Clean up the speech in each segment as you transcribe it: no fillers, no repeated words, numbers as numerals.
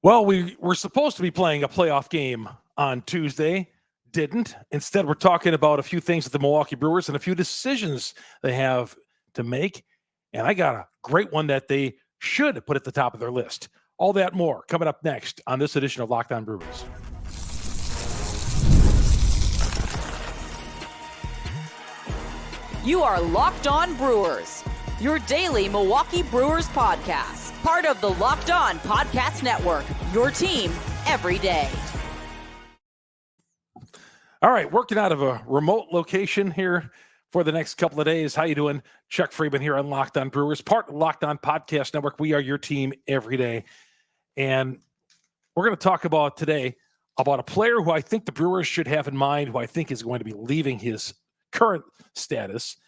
Well, we were supposed to be playing a playoff game on Tuesday. Didn't. Instead, we're talking about a few things with the Milwaukee Brewers and a few decisions they have to make. And I got a great one that they should put at the top of their list. All that more coming up next on this edition of Locked On Brewers. You are Locked On Brewers, your daily Milwaukee Brewers podcast. Part of the Locked On Podcast Network, your team every day. All right, working out of a remote location here for the next couple of days. How you doing? Chuck Freeman here on Locked On Brewers, part of the Locked On Podcast Network. We are your team every day. And we're going to talk about today about a player who I think the Brewers should have in mind, who I think is going to be leaving his current status.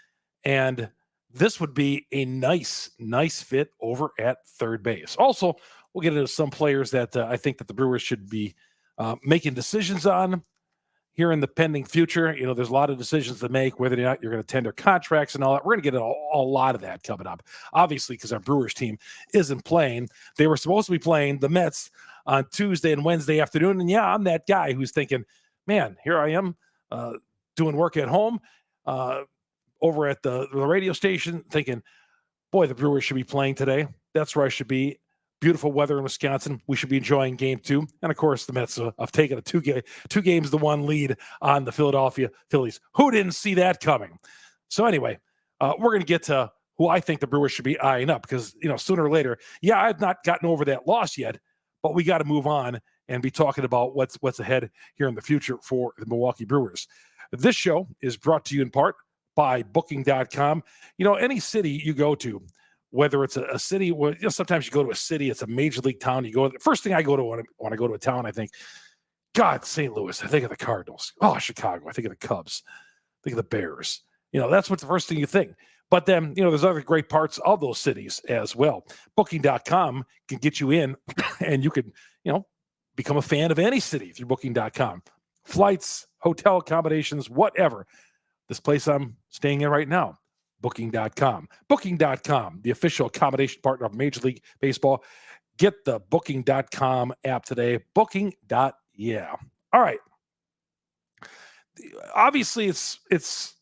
And this would be a nice fit over at third base. Also, we'll get into some players that I think that the Brewers should be making decisions on here in the pending future. You know, there's a lot of decisions to make, whether or not you're going to tender contracts and all that. We're going to get a lot of that coming up, obviously, because our Brewers team isn't playing. They were supposed to be playing the Mets on Tuesday and Wednesday afternoon. And yeah, I'm that guy who's thinking, man, here I am doing work at home over at the radio station, thinking, boy, the Brewers should be playing today. That's where I should be. Beautiful weather in Wisconsin. We should be enjoying game 2. And, of course, the Mets have taken a two games to 1 lead on the Philadelphia Phillies. Who didn't see that coming? So, anyway, we're going to get to who I think the Brewers should be eyeing up because, you know, sooner or later, yeah, I've not gotten over that loss yet, but we got to move on and be talking about what's ahead here in the future for the Milwaukee Brewers. This show is brought to you in part by Booking.com. You know, any city you go to, whether it's a city, you know, sometimes you go to a city, it's a major league town. You go, the first thing I go to when I go to a town, I think, God, St. Louis. I think of the Cardinals. Oh, Chicago. I think of the Cubs. I think of the Bears. You know, that's what the first thing you think. But then, you know, there's other great parts of those cities as well. Booking.com can get you in, and you could, you know, become a fan of any city through Booking.com. Flights, hotel accommodations, whatever. This place I'm staying in right now, Booking.com. Booking.com, the official accommodation partner of Major League Baseball. Get the Booking.com app today. Booking.yeah. All right. Obviously, it's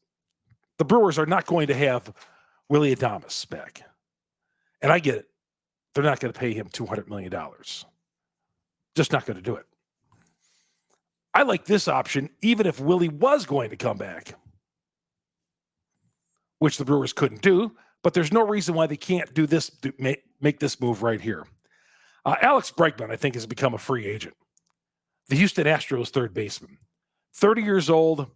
the Brewers are not going to have Willy Adames back. And I get it. They're not going to pay him $200 million. Just not going to do it. I like this option, even if Willie was going to come back, which the Brewers couldn't do, but there's no reason why they can't do this, make this move right here. Alex Bregman, I think, has become a free agent. The Houston Astros third baseman. 30 years old.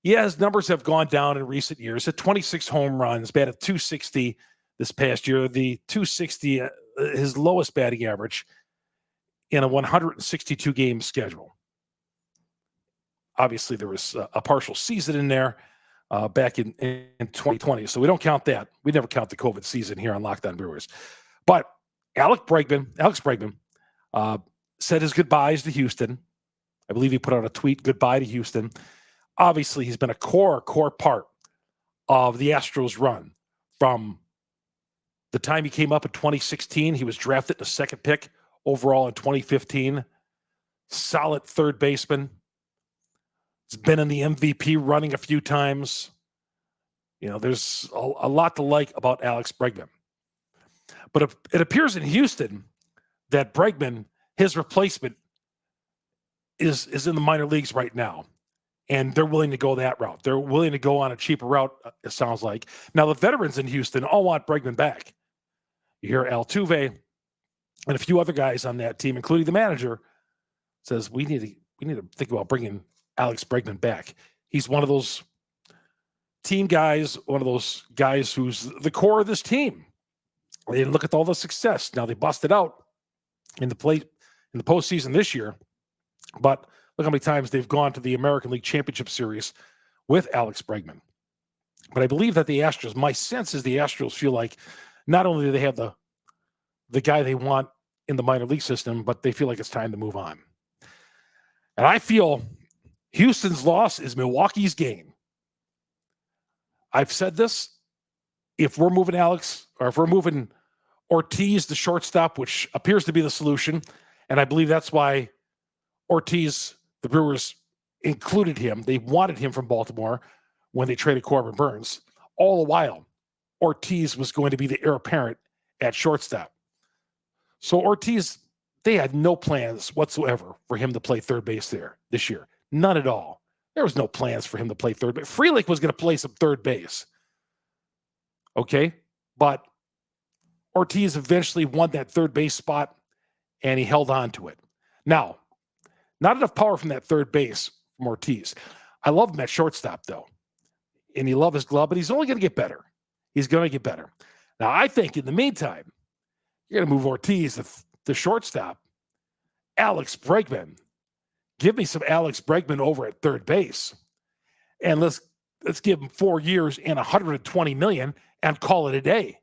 Yeah, his numbers have gone down in recent years. At 26 home runs, batted .260 this past year. The .260, his lowest batting average in a 162-game schedule. Obviously, there was a partial season in there back in 2020, so we don't count that. We never count the COVID season here on Locked On Brewers. But Alex Bregman said his goodbyes to Houston. I believe he put out a tweet, goodbye to Houston. Obviously, he's been a core part of the Astros run. From the time he came up in 2016, he was drafted the second pick overall in 2015. Solid third baseman. He's been in the MVP running a few times. You know, there's a lot to like about Alex Bregman. But it appears in Houston that Bregman, his replacement, is in the minor leagues right now. And they're willing to go that route. They're willing to go on a cheaper route, it sounds like. Now, the veterans in Houston all want Bregman back. You hear Altuve and a few other guys on that team, including the manager, says we need to think about bringing Alex Bregman back. He's one of those team guys, one of those guys who's the core of this team. They didn't look at all the success. Now they busted out in the postseason this year, but look how many times they've gone to the American League Championship Series with Alex Bregman. But I believe that the Astros, my sense is the Astros feel like not only do they have the guy they want in the minor league system, but they feel like it's time to move on. And I feel Houston's loss is Milwaukee's gain. I've said this. If we're moving Ortiz, the shortstop, which appears to be the solution, And I believe that's why Ortiz, the Brewers included him. They wanted him from Baltimore when they traded Corbin Burns. All the while, Ortiz was going to be the heir apparent at shortstop. So Ortiz, they had no plans whatsoever for him to play third base there this year. None at all. There was no plans for him to play third base. Frelick was going to play some third base. Okay? But Ortiz eventually won that third base spot, and he held on to it. Now, not enough power from that third base from Ortiz. I love him at shortstop, though. And you love his glove, but he's only going to get better. He's going to get better. Now, I think in the meantime, you're going to move Ortiz to shortstop. Alex Bregman. Give me some Alex Bregman over at third base. And let's give him 4 years and $120 million and call it a day.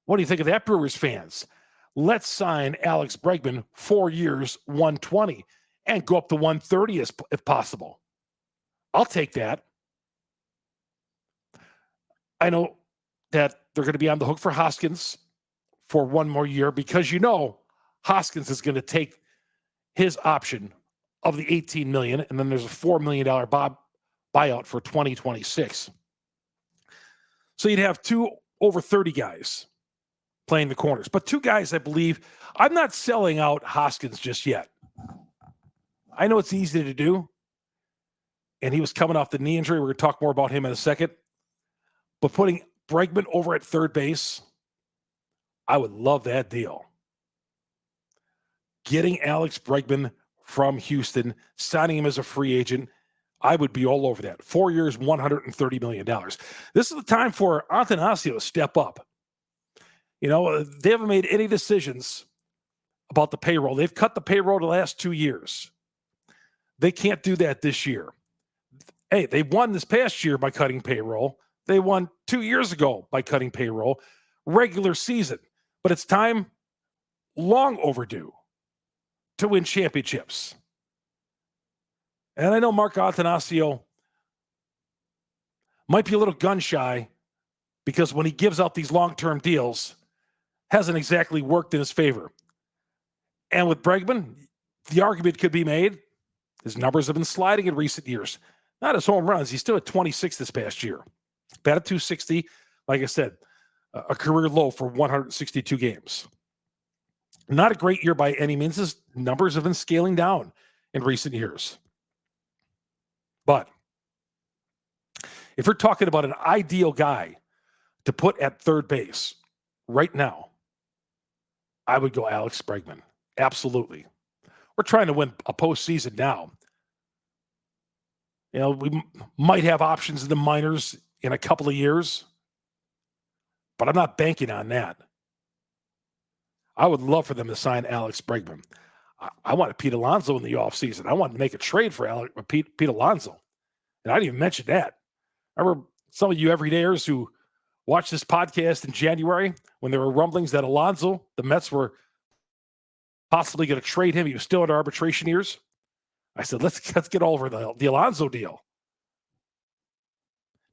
What do you think of that, Brewers fans? Let's sign Alex Bregman 4 years, 120, and go up to 130 if possible. I'll take that. I know that they're going to be on the hook for Hoskins for 1 more year because Hoskins is going to take his option of the $18 million, and then there's a $4 million buyout for 2026. So you'd have 2 over 30 guys playing the corners. But 2 guys, I believe, I'm not selling out Hoskins just yet. I know it's easy to do, and he was coming off the knee injury. We're going to talk more about him in a second. But putting Bregman over at third base, I would love that deal. Getting Alex Bregman from Houston, signing him as a free agent, I would be all over that. 4 years, $130 million. This is the time for Attanasio to step up. They haven't made any decisions about the payroll. They've cut the payroll the last 2 years. They can't do that this year. Hey, they won this past year by cutting payroll. They won 2 years ago by cutting payroll, regular season. But it's time, long overdue, to win championships. And I know Mark Attanasio might be a little gun shy because when he gives out these long-term deals, hasn't exactly worked in his favor. And with Bregman, the argument could be made, his numbers have been sliding in recent years. Not his home runs. He's still at 26 this past year. Batted .260, like I said, a career low for 162 games. Not a great year by any means. His numbers have been scaling down in recent years. But if we're talking about an ideal guy to put at third base right now, I would go Alex Bregman. Absolutely. We're trying to win a postseason now. We might have options in the minors in a couple of years, but I'm not banking on that. I would love for them to sign Alex Bregman. I wanted Pete Alonso in the offseason. I wanted to make a trade for Pete Alonso. And I didn't even mention that. I remember some of you everydayers who watched this podcast in January when there were rumblings that Alonso, the Mets were possibly going to trade him. He was still in arbitration years. I said, let's get over the Alonso deal.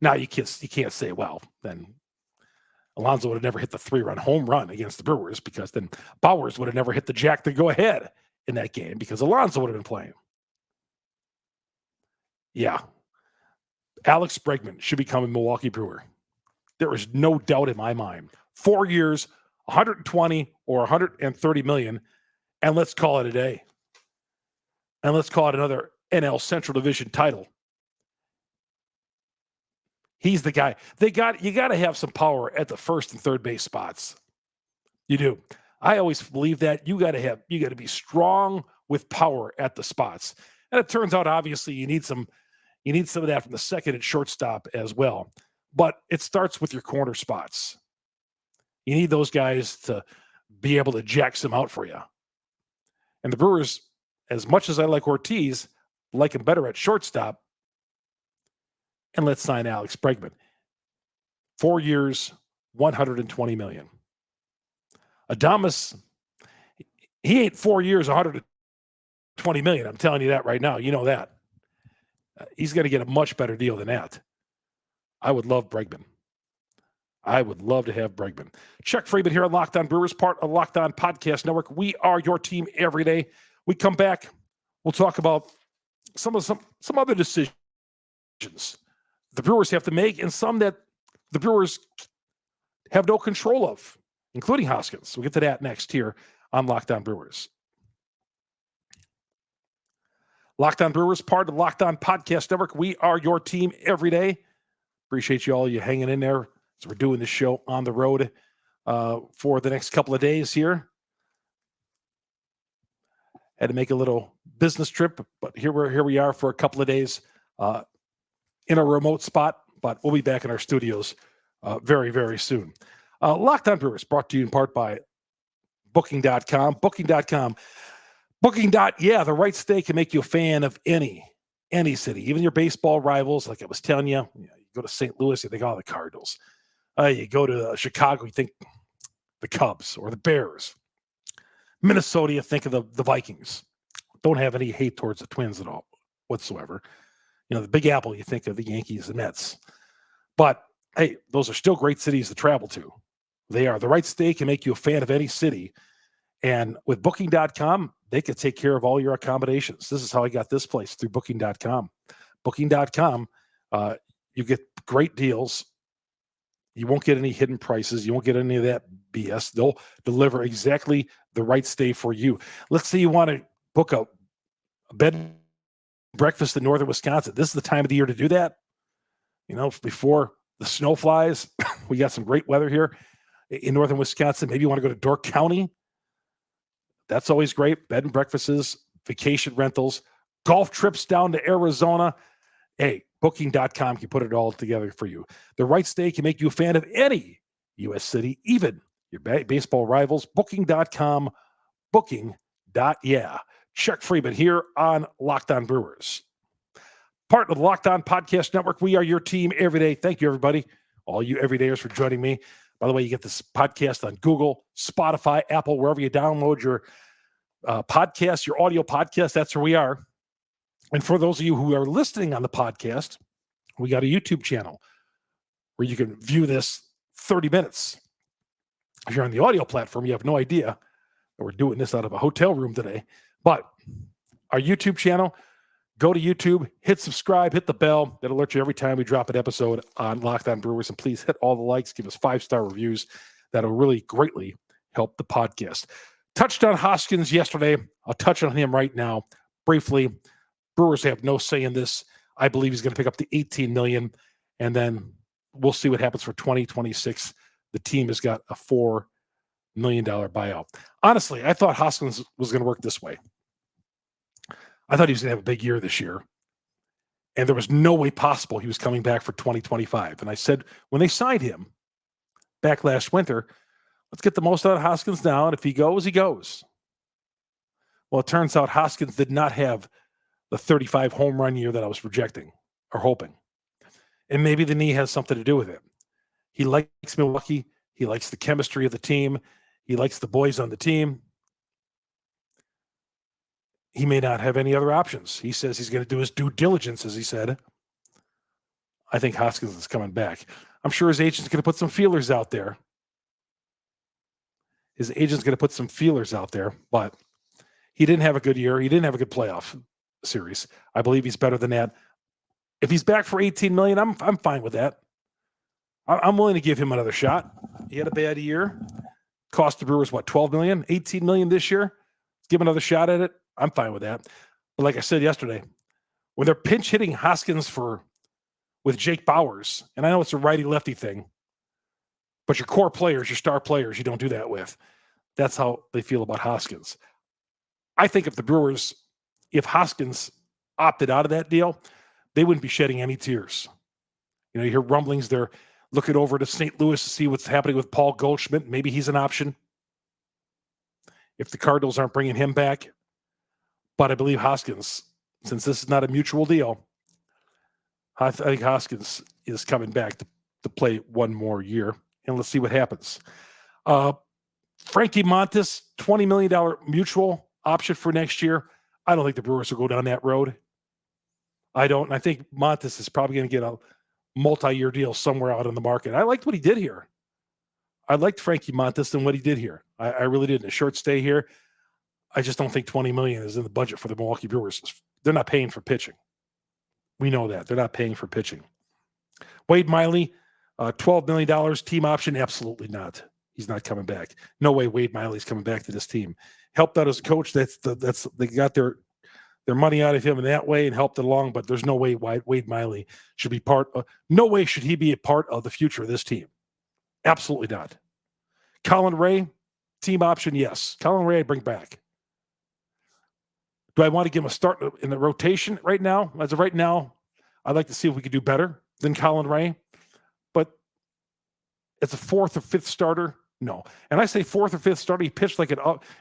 Now you can't say, well, then Alonso would have never hit the 3-run home run against the Brewers because then Bowers would have never hit the jack to go ahead in that game because Alonso would have been playing. Yeah. Alex Bregman should become a Milwaukee Brewer. There is no doubt in my mind. 4 years, 120 or 130 million, and let's call it a day. And let's call it another NL Central Division title. He's the guy. You got to have some power at the first and third base spots. You do. I always believe that you got to be strong with power at the spots. And it turns out, obviously, you need some of that from the second and shortstop as well. But it starts with your corner spots. You need those guys to be able to jack some out for you. And the Brewers, as much as I like Ortiz, like him better at shortstop. And let's sign Alex Bregman. 4 years, $120 million. Adames, he ain't 4 years, $120 million. I'm telling you that right now. You know that. He's going to get a much better deal than that. I would love Bregman. I would love to have Bregman. Chuck Freeman here on Locked On Brewers, part of Locked On Podcast Network. We are your team every day. We come back, we'll talk about some other decisions the Brewers have to make and some that the Brewers have no control of, including Hoskins. We'll get to that next here on Locked On Brewers. Locked On Brewers, part of Locked On Podcast Network. We are your team every day. Appreciate you all hanging in there as we're doing this show on the road for the next couple of days here. Had to make a little business trip, but here we are for a couple of days in a remote spot, but we'll be back in our studios very, very soon. Locked On Brewers, brought to you in part by Booking.com. Booking.com. Yeah, the right stay can make you a fan of any city, even your baseball rivals. Like I was telling you, you go to St. Louis, you think, oh, the Cardinals. You go to Chicago, you think the Cubs or the Bears. Minnesota, you think of the Vikings. Don't have any hate towards the Twins at all whatsoever. The Big Apple, you think of the Yankees and Mets. But, hey, those are still great cities to travel to. They are. The right stay can make you a fan of any city. And with Booking.com, they can take care of all your accommodations. This is how I got this place, through Booking.com. Booking.com, you get great deals. You won't get any hidden prices. You won't get any of that BS. They'll deliver exactly the right stay for you. Let's say you want to book a bed and breakfast in northern Wisconsin. This is the time of the year to do that. Before the snow flies, we got some great weather here in northern Wisconsin. Maybe you want to go to Dork County. That's always great. Bed and breakfasts, vacation rentals, golf trips down to Arizona. Hey, Booking.com can put it all together for you. The right stay can make you a fan of any U.S. city, even your baseball rivals. Booking.com, Booking.yeah. Chuck Freeman here on Locked On Brewers. Part of the Locked On Podcast Network. We are your team every day. Thank you, everybody. All you everydayers for joining me. By the way, you get this podcast on Google, Spotify, Apple, wherever you download your podcast, your audio podcast. That's where we are. And for those of you who are listening on the podcast, we got a YouTube channel where you can view this 30 minutes. If you're on the audio platform, you have no idea that we're doing this out of a hotel room today. But our YouTube channel, go to YouTube, hit subscribe, hit the bell. That'll alert you every time we drop an episode on Locked On Brewers. And please hit all the likes, give us 5-star reviews. That'll really greatly help the podcast. Touched on Hoskins yesterday. I'll touch on him right now briefly. Brewers have no say in this. I believe he's going to pick up the $18 million, and then we'll see what happens for 2026. The team has got a $4 million buyout. Honestly, I thought Hoskins was going to work this way. I thought he was going to have a big year this year, and there was no way possible he was coming back for 2025. And I said, when they signed him back last winter, let's get the most out of Hoskins now, and if he goes, he goes. Well, it turns out Hoskins did not have the 35 home run year that I was projecting or hoping. And maybe the knee has something to do with it. He likes Milwaukee. He likes the chemistry of the team. He likes the boys on the team. He may not have any other options. He says he's going to do his due diligence, as he said. I think Hoskins is coming back. I'm sure his agent's going to put some feelers out there. But he didn't have a good year. He didn't have a good playoff series. I believe he's better than that. If he's back for $18 million, I'm fine with that. I'm willing to give him another shot. He had a bad year. Cost the Brewers, $12 million? $18 million this year? Give him another shot at it. I'm fine with that. But like I said yesterday, when they're pinch hitting Hoskins with Jake Bauers, and I know it's a righty-lefty thing, but your core players, your star players, you don't do that with. That's how they feel about Hoskins. I think if Hoskins opted out of that deal, they wouldn't be shedding any tears. You hear rumblings. They're looking over to St. Louis to see what's happening with Paul Goldschmidt. Maybe he's an option if the Cardinals aren't bringing him back. But I believe Hoskins, since this is not a mutual deal, I think Hoskins is coming back to play one more year. And let's see what happens. Frankie Montas, $20 million mutual option for next year. I don't think the Brewers will go down that road. I don't. And I think Montas is probably going to get a multi-year deal somewhere out in the market. I liked what he did here. I liked Frankie Montas and what he did here. I really did. In a short stay here, I just don't think $20 million is in the budget for the Milwaukee Brewers. They're not paying for pitching. We know that. They're not paying for pitching. Wade Miley, $12 million team option? Absolutely not. He's not coming back. No way Wade Miley's coming back to this team. Helped out as a coach. They got their money out of him in that way and helped it along, but there's no way Wade Miley should be no way should he be a part of the future of this team. Absolutely not. Colin Ray, team option? Yes. Colin Ray I'd bring back. Do I want to give him a start in the rotation right now? As of right now, I'd like to see if we could do better than Colin Ray. But as a fourth or fifth starter, no. And I say fourth or fifth starter, he pitched like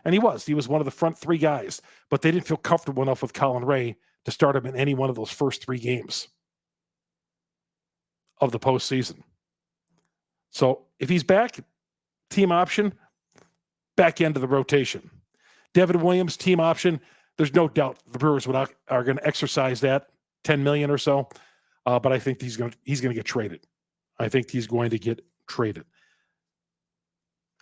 and he was one of the front three guys, but they didn't feel comfortable enough with Colin Ray to start him in any one of those first 3 games of the postseason. So if he's back, team option, back end of the rotation. Devin Williams, team option. There's no doubt the Brewers are going to exercise that $10 million or so, but I think he's going to get traded. I think he's going to get traded.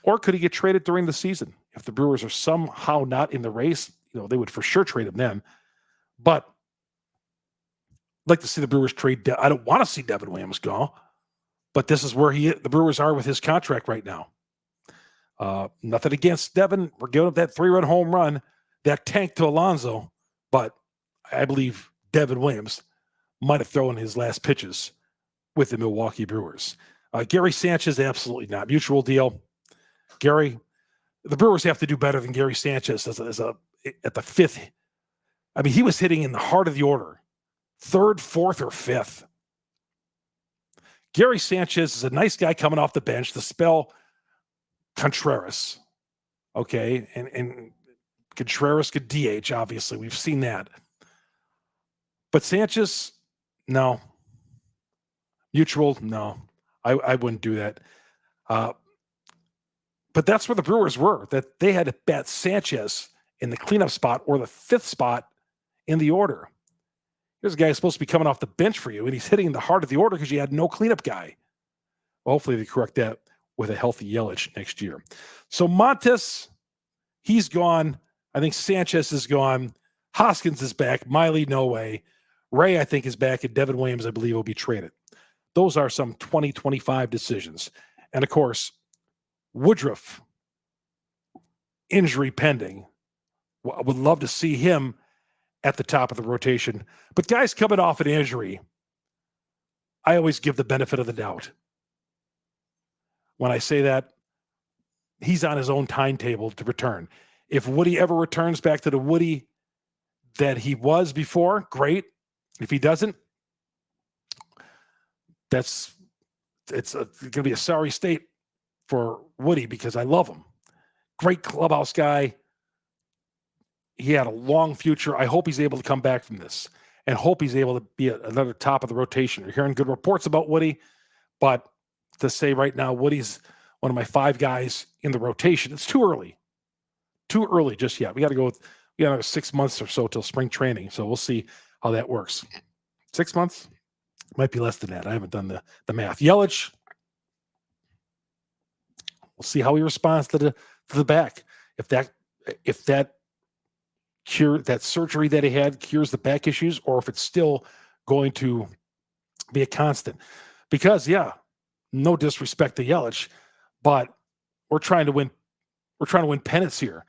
Or could he get traded during the season? If the Brewers are somehow not in the race, they would for sure trade him then. But I'd like to see the Brewers trade. I don't want to see Devin Williams go, but this is where the Brewers are with his contract right now. Nothing against Devin. We're giving up that 3-run home run, that tank to Alonso, but I believe Devin Williams might have thrown his last pitches with the Milwaukee Brewers. Gary Sanchez, absolutely not. Mutual deal. Gary, the Brewers have to do better than Gary Sanchez at the 5th. I mean, he was hitting in the heart of the order, 3rd, 4th, or 5th. Gary Sanchez is a nice guy coming off the bench. The spell Contreras, okay, and Contreras could DH, obviously. We've seen that. But Sanchez, no. Mutual, no. I wouldn't do that. But that's where the Brewers were, that they had to bat Sanchez in the cleanup spot or the 5th spot in the order. Here's a guy who's supposed to be coming off the bench for you, and he's hitting in the heart of the order because you had no cleanup guy. Well, hopefully they correct that with a healthy Yelich next year. So Montas, he's gone. I think Sanchez is gone. Hoskins is back. Miley, no way. Ray, I think, is back, and Devin Williams, I believe, will be traded. Those are some 2025 decisions. And, of course, Woodruff, injury pending. I would love to see him at the top of the rotation. But guys coming off an injury, I always give the benefit of the doubt. When I say that, he's on his own timetable to return. If Woody ever returns back to the Woody that he was before, great. If he doesn't, it's going to be a sorry state for Woody because I love him. Great clubhouse guy. He had a long future. I hope he's able to come back from this and hope he's able to be another top of the rotation. You're hearing good reports about Woody, but to say right now Woody's one of my 5 guys in the rotation, it's too early. Too early just yet. We got to go 6 months or so till spring training. So we'll see how that works. 6 months? Might be less than that. I haven't done the math. Yelich, we'll see how he responds to the back. If that surgery that he had cures the back issues, or if it's still going to be a constant. Because no disrespect to Yelich, but we're trying to win pennants here.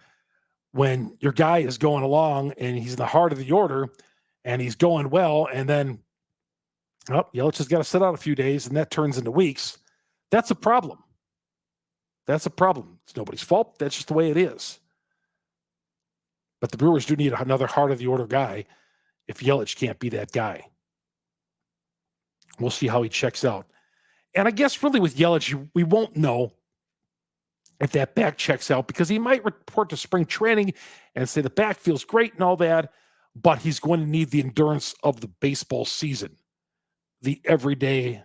When your guy is going along and he's in the heart of the order and he's going well, and then Yelich has got to sit out a few days and that turns into weeks. That's a problem. That's a problem. It's nobody's fault. That's just the way it is. But the Brewers do need another heart of the order guy if Yelich can't be that guy. We'll see how he checks out. And I guess really with Yelich, we won't know if that back checks out because he might report to spring training and say the back feels great and all that, but he's going to need the endurance of the baseball season, the everyday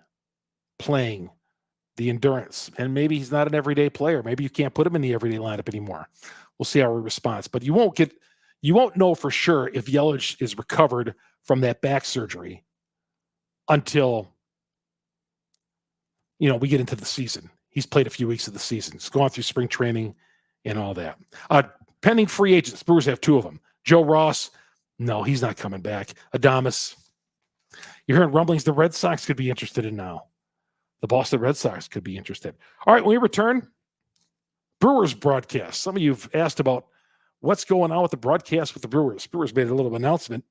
playing, the endurance. And maybe he's not an everyday player. Maybe you can't put him in the everyday lineup anymore. We'll see how he responds. But you won't know for sure if Yelich is recovered from that back surgery until we get into the season. He's played a few weeks of the season. He's gone through spring training and all that. Pending free agents. Brewers have 2 of them. Joe Ross, no, he's not coming back. Adames. You're hearing rumblings the Red Sox could be interested in now. The Boston Red Sox could be interested. All right, when we return, Brewers broadcast. Some of you have asked about what's going on with the broadcast with the Brewers. Brewers made a little announcement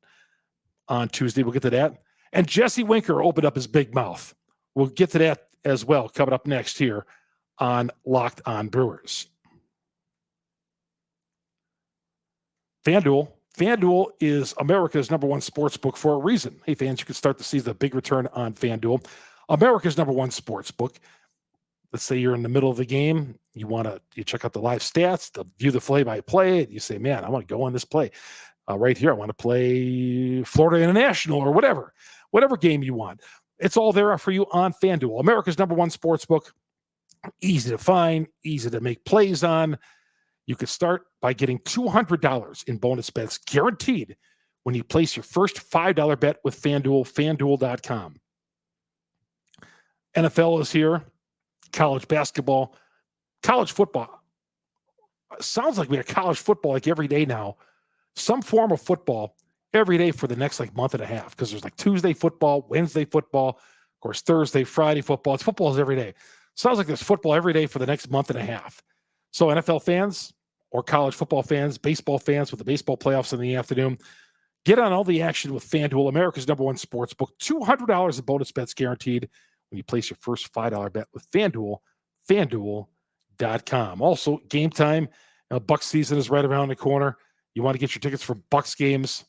on Tuesday. We'll get to that. And Jesse Winker opened up his big mouth. We'll get to that as well coming up next here on Locked On Brewers. FanDuel is America's #1 sports book for a reason. Hey, fans, you can start to see the big return on FanDuel. America's #1 sports book. Let's say you're in the middle of the game. You check out the live stats, view the play-by-play. You say, man, I want to go on this play. Right here, I want to play Florida International or whatever game you want. It's all there for you on FanDuel. America's #1 sports book. Easy to find, easy to make plays on. You could start by getting $200 in bonus bets guaranteed when you place your first $5 bet with FanDuel, FanDuel.com. NFL is here. College basketball, college football. Sounds like we have college football like every day now. Some form of football every day for the next month and a half, because there's Tuesday football, Wednesday football, of course, Thursday, Friday football. It's footballs every day. Sounds like there's football every day for the next month and a half. So NFL fans or college football fans, baseball fans with the baseball playoffs in the afternoon, get on all the action with FanDuel, America's #1 sports book. $200 in bonus bets guaranteed when you place your first $5 bet with FanDuel, FanDuel.com. Also, game time. Bucs season is right around the corner. You want to get your tickets for Bucs games.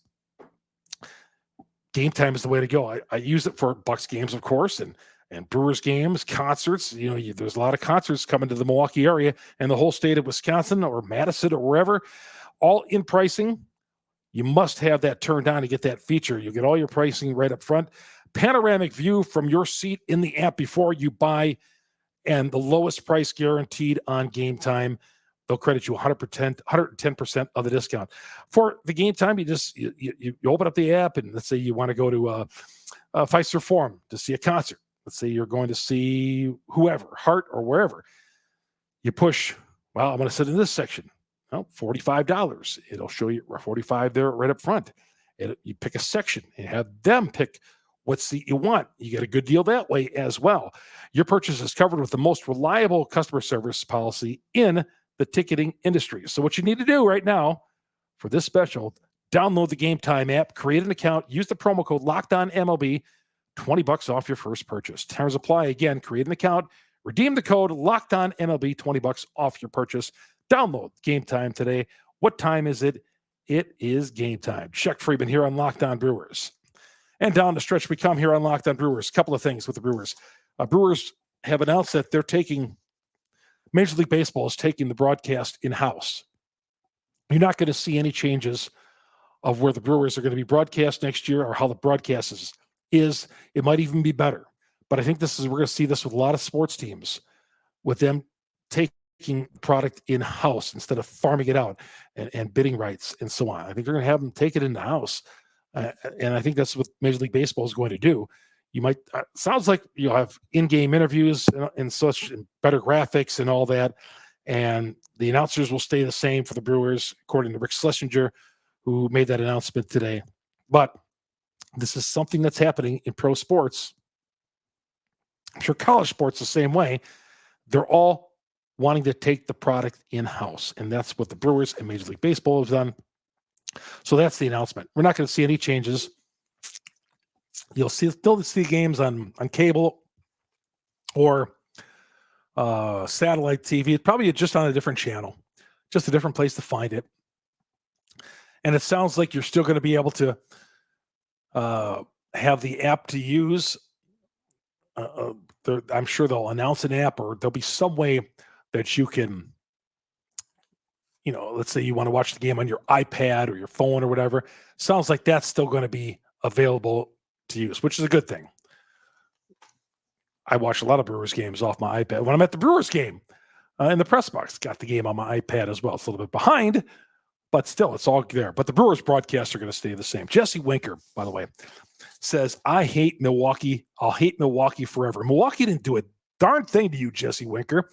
Game time is the way to go. I use it for Bucs games, of course, and Brewers games, concerts. There's a lot of concerts coming to the Milwaukee area and the whole state of Wisconsin or Madison or wherever, all in pricing. You must have that turned on to get that feature. You get all your pricing right up front. Panoramic view from your seat in the app before you buy, and the lowest price guaranteed on game time. They'll credit you 110% of the discount. For the game time, you open up the app, and let's say you want to go to Pfizer Forum to see a concert. Let's say you're going to see whoever, Hart or wherever. You push, well, I'm going to sit in this section. Well, $45. It'll show you $45 there right up front. You pick a section and have them pick what seat you want. You get a good deal that way as well. Your purchase is covered with the most reliable customer service policy in the ticketing industry. So what you need to do right now for this special, download the Game Time app, create an account, use the promo code LOCKEDONMLB, $20 off your first purchase. Terms apply. Again, create an account, redeem the code LOCKEDONMLB, $20 off your purchase. Download Game Time today. What time is it? It is game time. Chuck Freeman here on Locked On Brewers. And down the stretch we come here on Locked On Brewers. A couple of things with the Brewers. Brewers have announced that Major League Baseball is taking the broadcast in-house. You're not going to see any changes of where the Brewers are going to be broadcast next year or how the broadcast is. It might even be better. But I think we're going to see this with a lot of sports teams, with them taking product in-house instead of farming it out and bidding rights and so on. I think they're going to have them take it in the house. And I think that's what Major League Baseball is going to do. You might, sounds like you'll have in-game interviews and such, and better graphics and all that. And the announcers will stay the same for the Brewers, according to Rick Schlesinger, who made that announcement today. But this is something that's happening in pro sports. I'm sure college sports the same way. They're all wanting to take the product in-house. And that's what the Brewers and Major League Baseball have done. So that's the announcement. We're not going to see any changes. You'll still see games on cable or satellite TV. It's probably just on a different channel, just a different place to find it. And it sounds like you're still going to be able to have the app to use. I'm sure they'll announce an app, or there'll be some way that you can, let's say you want to watch the game on your iPad or your phone or whatever. Sounds like that's still going to be available to use, which is a good thing. I watch a lot of Brewers games off my iPad. When I'm at the Brewers game in the press box, got the game on my iPad as well. It's a little bit behind, but still, it's all there. But the Brewers broadcasts are going to stay the same. Jesse Winker, by the way, says, I hate Milwaukee. I'll hate Milwaukee forever. Milwaukee didn't do a darn thing to you, Jesse Winker.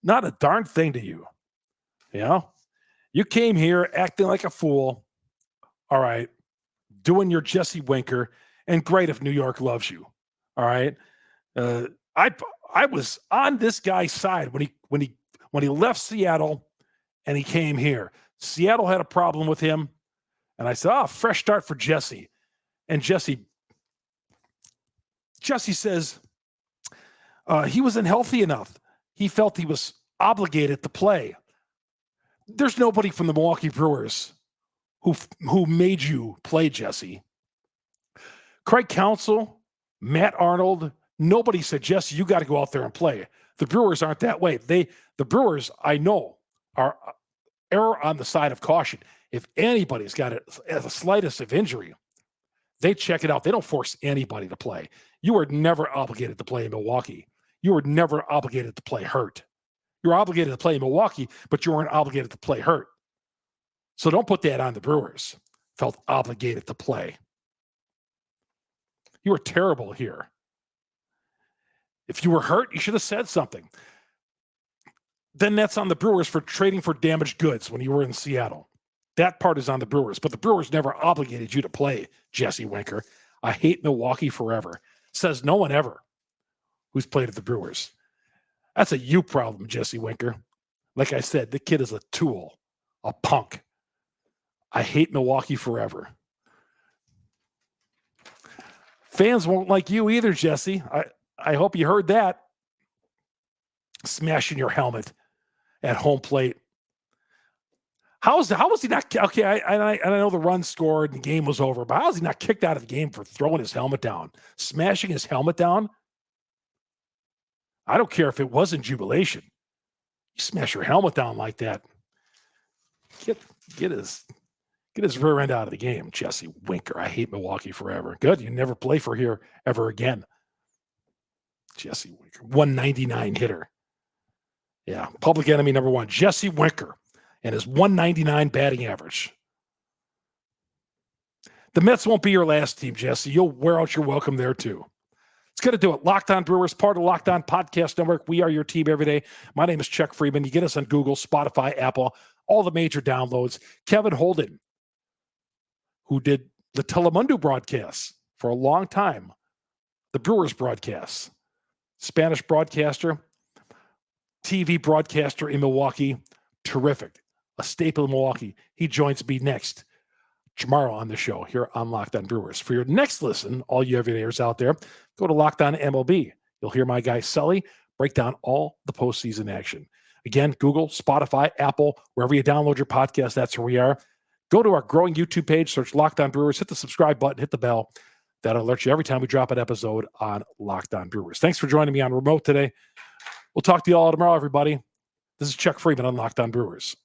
Not a darn thing to you. You know? You came here acting like a fool. All right. Doing your Jesse Winker. And great if New York loves you. All right. I was on this guy's side when he left Seattle and he came here. Seattle had a problem with him. And I said, fresh start for Jesse. And Jesse says he wasn't healthy enough. He felt he was obligated to play. There's nobody from the Milwaukee Brewers who made you play, Jesse. Craig Counsell, Matt Arnold, nobody said, Jesse, you got to go out there and play. The Brewers aren't that way. The Brewers, I know, are error on the side of caution. If anybody's got the slightest of injury, they check it out. They don't force anybody to play. You were never obligated to play in Milwaukee. You were never obligated to play hurt. You were obligated to play in Milwaukee, but you weren't obligated to play hurt. So don't put that on the Brewers. Felt obligated to play. You were terrible here. If you were hurt, you should have said something. Then that's on the Brewers for trading for damaged goods when you were in Seattle. That part is on the Brewers, but the Brewers never obligated you to play, Jesse Winker. I hate Milwaukee forever. Says no one ever who's played at the Brewers. That's a you problem, Jesse Winker. Like I said, the kid is a tool, a punk. I hate Milwaukee forever. Fans won't like you either, Jesse. I hope you heard that. Smashing your helmet at home plate. How was he not? Okay, I know the run scored and the game was over, but how was he not kicked out of the game for throwing his helmet down, smashing his helmet down? I don't care if it wasn't jubilation. You smash your helmet down like that. Get his rear end out of the game, Jesse Winker. I hate Milwaukee forever. Good, you never play for here ever again. Jesse Winker, 199 hitter. Yeah, public enemy number one, Jesse Winker, and his 199 batting average. The Mets won't be your last team, Jesse. You'll wear out your welcome there too. It's going to do it. Locked On Brewers, part of Locked On Podcast Network. We are your team every day. My name is Chuck Freeman. You get us on Google, Spotify, Apple, all the major downloads. Kevin Holden, who did the Telemundo broadcasts for a long time, the Brewers broadcasts, Spanish broadcaster, TV broadcaster in Milwaukee, terrific, a staple in Milwaukee. He joins me next tomorrow on the show here on Locked On Brewers. For your next listen, all you everydayers out there, go to Locked On MLB. You'll hear my guy Sully break down all the postseason action. Again, Google, Spotify, Apple, wherever you download your podcast, that's where we are. Go to our growing YouTube page, search Locked On Brewers, hit the subscribe button, hit the bell. That'll alert you every time we drop an episode on Locked On Brewers. Thanks for joining me on remote today. We'll talk to you all tomorrow, everybody. This is Chuck Freeman on Locked On Brewers.